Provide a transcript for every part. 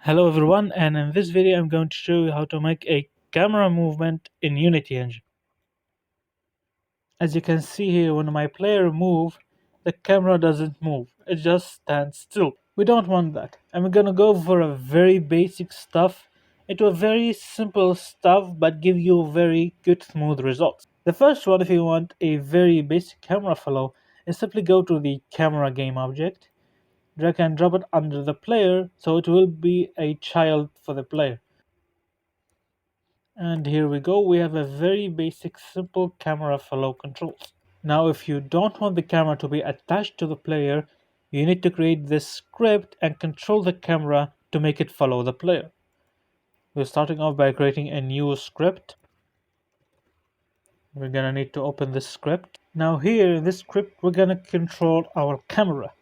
Hello everyone, and in this video I'm going to show you how to make a camera movement in Unity Engine. As you can see here, when my player moves, the camera doesn't move, it just stands still. We don't want that, and we're gonna go for a very basic stuff into a very simple stuff but give you very good smooth results. The first one, if you want a very basic camera flow, is simply go to the camera game object, drag and drop it under the player so it will be a child for the player. And here we go, we have a very basic simple camera follow controls. Now if you don't want the camera to be attached to the player, you need to create this script and control the camera to make it follow the player. We're starting off by creating a new script. We're gonna need to open this script. Now here in this script we're gonna control our camera.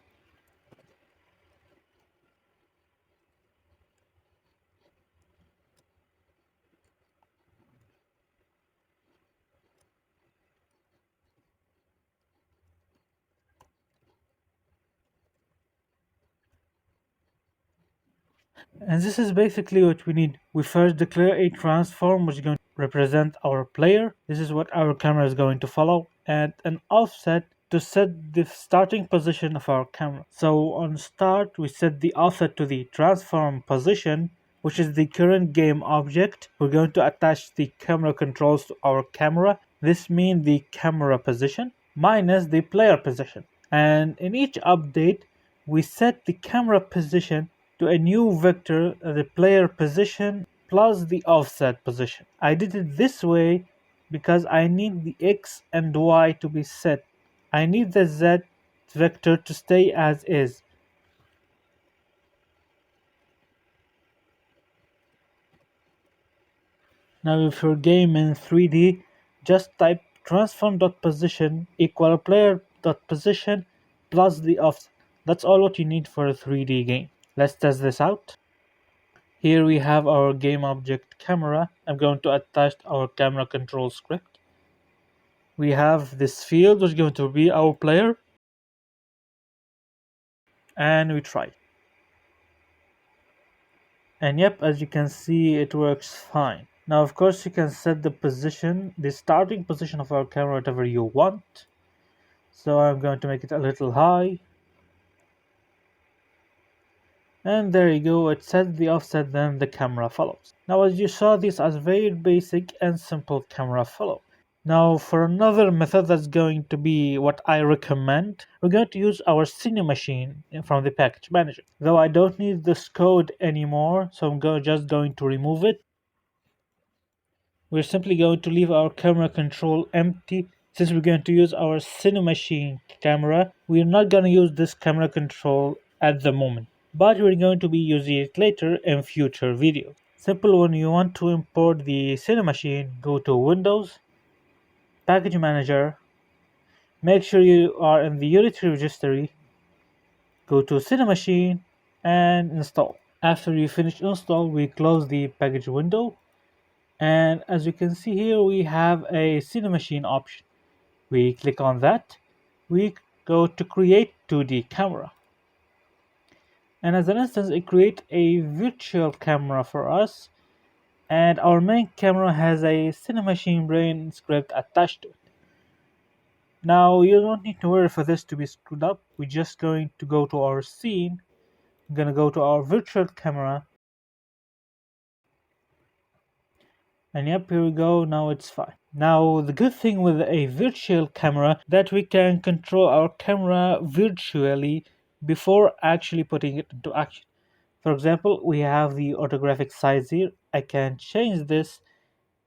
And this is basically what we need. We first declare a transform which is going to represent our player. This is what our camera is going to follow, and an offset to set the starting position of our camera. So on start, we set the offset to the transform position, which is the current game object. We're going to attach the camera controls to our camera. This means the camera position minus the player position. And in each update, we set the camera position to a new vector, the player position plus the offset position. I did it this way because I need the X and Y to be set. I need the Z vector to stay as is. Now if your game in 3D, just type transform.position equal player.position plus the offset. That's all what you need for a 3D game. Let's test this out. Here we have our game object camera. I'm going to attach our camera control script. We have this field which is going to be our player. And we try. And yep, as you can see, it works fine. Now of course you can set the position, the starting position of our camera whatever you want. So I'm going to make it a little high. And there you go, it sets the offset, then the camera follows. Now as you saw, this as very basic and simple camera follow. Now for another method that's going to be what I recommend, we're going to use our Cinemachine from the package manager. Though I don't need this code anymore, so I'm just going to remove it. We're simply going to leave our camera control empty. Since we're going to use our Cinemachine camera, we're not going to use this camera control at the moment, but we're going to be using it later in future videos. Simple, when you want to import the Cinemachine, go to Windows, Package Manager, make sure you are in the Unity registry, go to Cinemachine and install. After you finish install, we close the package window, and as you can see here we have a Cinemachine option. We click on that, we go to create 2D camera, and as an instance it creates a virtual camera for us, and our main camera has a Cinemachine brain script attached to it. Now you don't need to worry for this to be screwed up. We're just going to go to our scene. I'm gonna go to our virtual camera, and yep, here we go. Now it's fine. Now the good thing with a virtual camera that we can control our camera virtually before actually putting it into action. For example, we have the orthographic size here. I can change this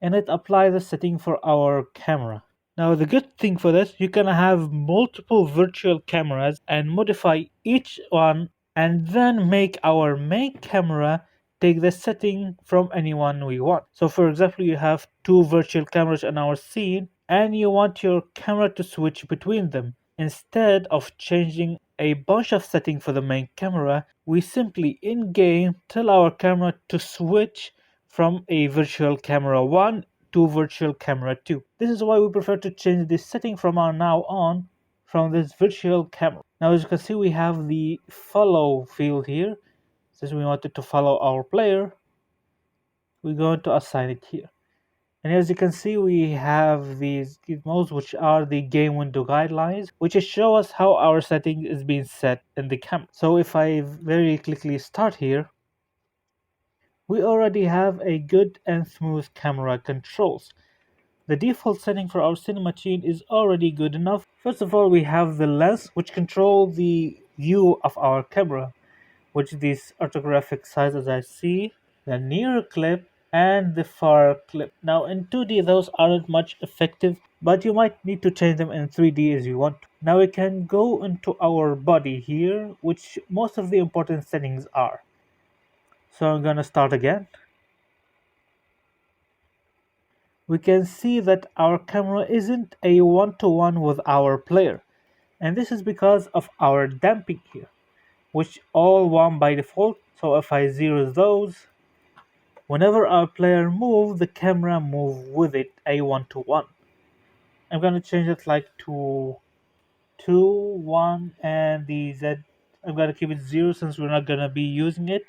and it applies the setting for our camera. Now the good thing for this, you can have multiple virtual cameras and modify each one and then make our main camera take the setting from anyone we want. So for example, you have two virtual cameras in our scene and you want your camera to switch between them. Instead of changing a bunch of settings for the main camera, we simply in-game tell our camera to switch from a virtual camera 1 to virtual camera 2. This is why we prefer to change this setting from now on from this virtual camera. Now as you can see, we have the follow field here. Since we wanted to follow our player, we're going to assign it here. And as you can see, we have these gizmos, which are the game window guidelines, which show us how our setting is being set in the camera. So if I very quickly start here, we already have a good and smooth camera controls. The default setting for our Cinemachine is already good enough. First of all, we have the lens, which controls the view of our camera, which is this orthographic size as I see, the near clip, and the far clip. Now in 2D those aren't much effective, but you might need to change them in 3D as you want. Now we can go into our body here, which most of the important settings are. So I'm gonna start again. We can see that our camera isn't a one-to-one with our player, and this is because of our damping here, which all 1 by default. So if I zero those, whenever our player moves, the camera move with it a one-to-one. I'm gonna change it like to 2, 1, and the Z. I'm gonna keep it 0 since we're not gonna be using it.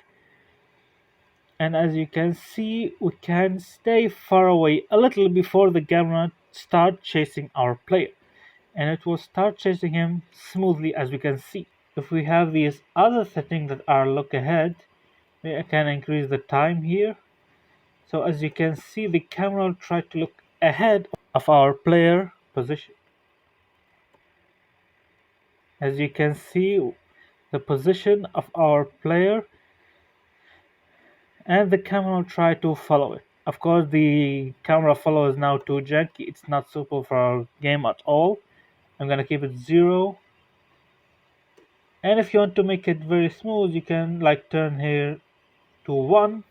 And as you can see, we can stay far away a little before the camera start chasing our player, and it will start chasing him smoothly as we can see. If we have these other settings that are look ahead, we can increase the time here. So as you can see, the camera will try to look ahead of our player position. As you can see, the position of our player, and the camera will try to follow it. Of course, the camera follow is now too janky. It's not suitable for our game at all. I'm gonna keep it 0. And if you want to make it very smooth, you can like turn here to 1.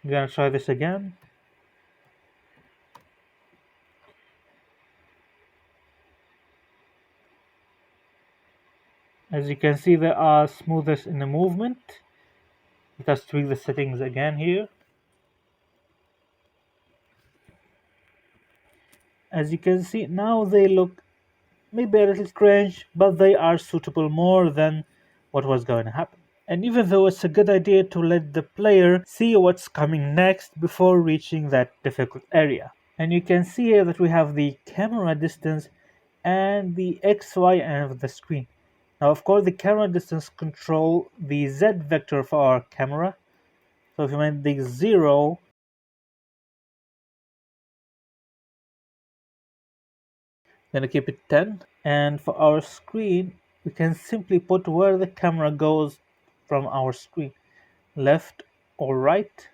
I'm gonna try this again. As you can see, there are smoothness in the movement. Let us tweak the settings again here. As you can see, now they look maybe a little strange, but they are suitable more than what was going to happen. And even though it's a good idea to let the player see what's coming next before reaching that difficult area. And you can see here that we have the camera distance and the XY end of the screen. Now, of course, the camera distance control the Z vector for our camera. So if you make the 0, then keep it 10. And for our screen, we can simply put where the camera goes from our screen, left or right,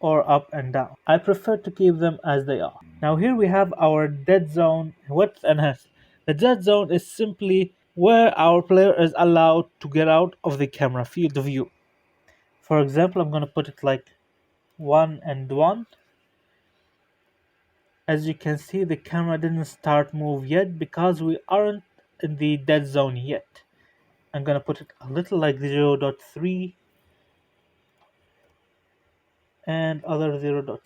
or up and down. I prefer to keep them as they are. Now here we have our dead zone width and height. The dead zone is simply where our player is allowed to get out of the camera field of view. For example, I'm going to put it like 1 and 1. As you can see, the camera didn't start move yet because we aren't in the dead zone yet. I'm going to put it a little like 0.3 and other 0.3.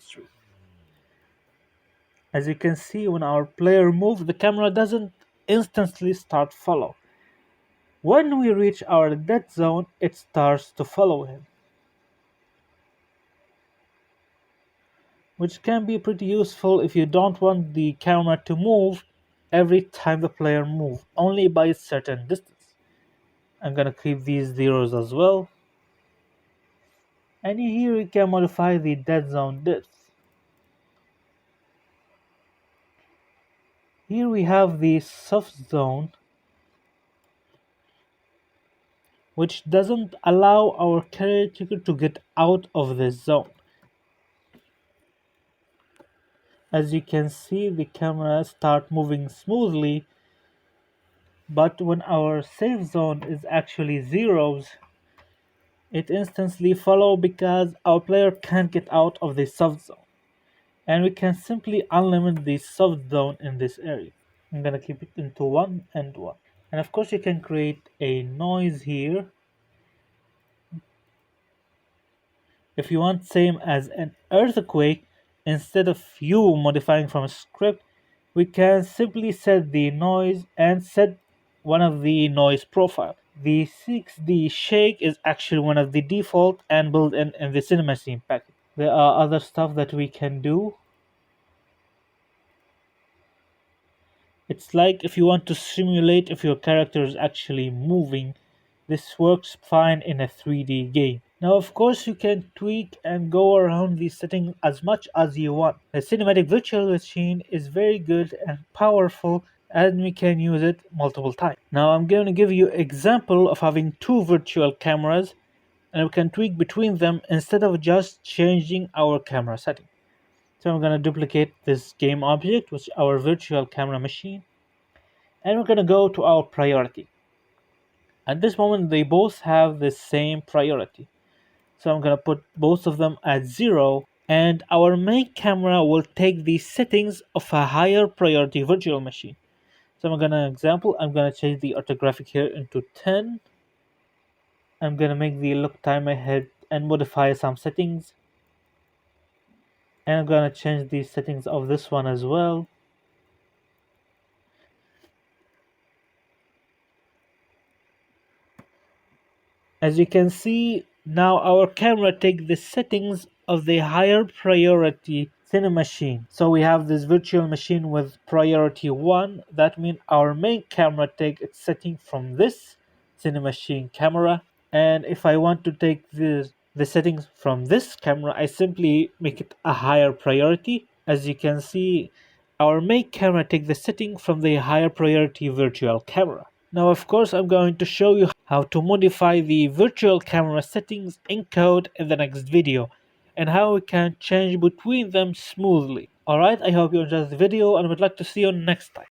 As you can see, when our player moves, the camera doesn't instantly start follow. When we reach our dead zone, it starts to follow him, which can be pretty useful if you don't want the camera to move every time the player moves, only by a certain distance. I'm gonna keep these zeros as well. And here you can modify the dead zone depth. Here we have the soft zone, which doesn't allow our character to get out of this zone. As you can see, the camera start moving smoothly, but when our safe zone is actually zeros, it instantly follow because our player can't get out of the soft zone. And we can simply unlimit the soft zone in this area. I'm gonna keep it into 1 and 1. And of course you can create a noise here. If you want same as an earthquake, instead of you modifying from a script, we can simply set the noise and set one of the noise profile. The 6D shake is actually one of the default and built in the cinema scene package. There are other stuff that we can do. It's like if you want to simulate if your character is actually moving, this works fine in a 3D game. Now, of course, you can tweak and go around these settings as much as you want. The cinematic virtual machine is very good and powerful, and we can use it multiple times. Now, I'm going to give you an example of having two virtual cameras, and we can tweak between them instead of just changing our camera setting. So I'm going to duplicate this game object, which is our virtual camera machine, and we're going to go to our priority. At this moment, they both have the same priority. So I'm going to put both of them at 0, and our main camera will take the settings of a higher priority virtual machine. So I'm going to I'm going to change the orthographic here into 10. I'm going to make the look time ahead and modify some settings. And I'm going to change the settings of this one as well. As you can see, now our camera takes the settings of the higher priority cinema machine. So we have this virtual machine with priority 1. That means our main camera takes its setting from this cinema machine camera. And if I want to take the settings from this camera, I simply make it a higher priority. As you can see, our main camera takes the setting from the higher priority virtual camera. Now, of course, I'm going to show you how to modify the virtual camera settings in code in the next video, and how we can change between them smoothly. Alright, I hope you enjoyed the video and would like to see you next time.